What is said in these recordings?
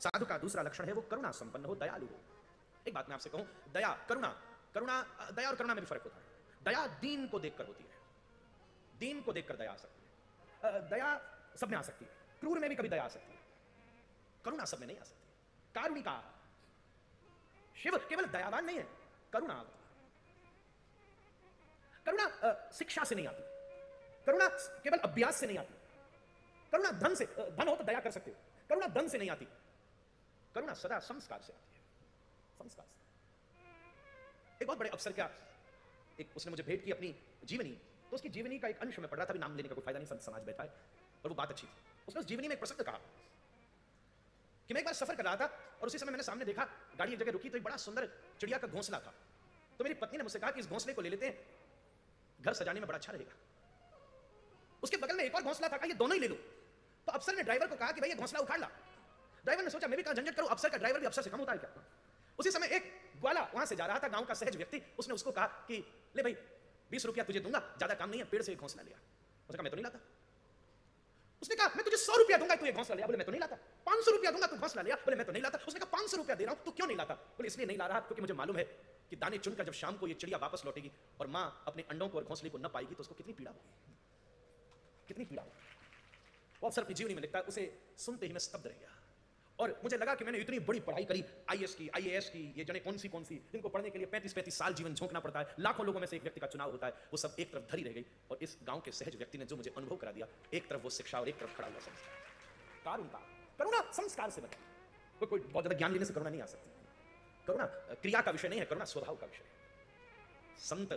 साधु का दूसरा लक्षण है वो करुणा संपन्न हो, दयालु हो। एक बात मैं आपसे कहूं, दया करुणा, दया और करुणा में भी फर्क होता है। दया दीन को देखकर होती है, दीन को देखकर दया आ सकती है। दया सब में आ सकती है, क्रूर में भी कभी दया आ सकती है, करुणा सब में नहीं आ सकती। कारुणिका, शिव केवल दयावान नहीं है, करुणा। करुणा शिक्षा से नहीं आती, करुणा केवल अभ्यास से नहीं आती। करुणा धन से, धन हो तो दया कर सकते हो, करुणा धन से नहीं आती, करुणा सदा संस्कार से आती है, संस्कार से। एक बहुत बड़े अफसर क्या, एक उसने मुझे भेंट की अपनी जीवनी, तो उसकी जीवनी का एक अंश मैं पढ़ रहा था, भी नाम लेने का कोई फायदा नहीं, संत समाज बैठा है, पर वो बात अच्छी थी। उसने उस जीवनी में एक प्रसंग कहा कि मैं एक बार सफर कर रहा था और उसी समय मैंने सामने देखा गाड़ी एक जगह रुकी तो एक बड़ा सुंदर चिड़िया का घोंसला था। तो मेरी पत्नी ने मुझसे कहा कि इस घोंसले को ले लेते हैं, घर सजाने में बड़ा अच्छा रहेगा। उसके बगल में एक और घोंसला था, कहा ये दोनों ही ले लो। तो अफसर ने ड्राइवर को कहा कि भाई ये घोंसला उखाड़ ला। ड्राइवर ने सोचा मैं भी कहां झंझट करूं, अफसर का ड्राइवर भी अफसर से कम होता है क्या। उसी समय एक ग्वाला वहां से जा रहा था, गांव का सहज व्यक्ति, उसने उसको कहा कि ले भाई 20 रुपया तुझे दूंगा, ज्यादा काम नहीं है, पेड़ से एक घोंसला लिया। उसने कहा मैं तो नहीं लाता। उसने कहा मैं तुझे 100 रुपया दूंगा, तू ये घोंसला लिया। बोले मैं तो नहीं लाता। 500 रुपया दूंगा, तू घोंसला लिया। बोले मैं तो नहीं लाता। उसने कहा 500 रुपया दे रहा हूं, तू क्यों नहीं लाता। बोले इसलिए नहीं ला रहा क्योंकि मुझे मालूम है कि दाने चुनकर जब शाम को ये चिड़िया वापस लौटेगी और मां अपने अंडों को और घोंसले को न पाएगी तो उसको कितनी पीड़ा होगी, कितनी पीड़ा होगी। वो अफसर अपनी जीवनी में लिखता है, उसे सुनते ही मैं स्तब्ध रह गया और मुझे लगा कि मैंने इतनी बड़ी पढ़ाई करी, आईएएस की, आईएएस की, ये जने कौन सी जिनको पढ़ने के लिए 35-35 साल जीवन झोंकना पड़ता है, लाखों लोगों में से एक व्यक्ति का चुनाव होता है, वो सब एक तरफ धरी रह गई और इस गांव के सहज व्यक्ति ने जो मुझे अनुभव करा दिया, एक तरफ वो शिक्षा और एक तरफ खड़ा हुआ संस्कार। कारुणा, करुणा संस्कार से बनती है। कोई बहुत ज्यादा ज्ञान लेने से करुणा नहीं आ सकती। करुणा क्रिया का विषय नहीं है, करुणा स्वभाव का विषय है। संत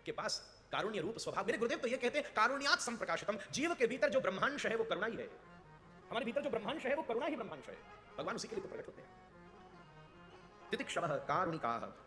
के पास कारुण्य रूप स्वभाव, मेरे गुरुदेव तो ये कहते हैं कारुण्यात संप्रकाशितम, जीव के भीतर जो ब्रह्मांश है वो करुणा ही है। हमारे भीतर जो ब्रह्मांश है वो करुणा ही ब्रह्मांश है, भगवान उसी के लिए तो प्रकट होते हैं। तितिक्षवः कारुणिकाः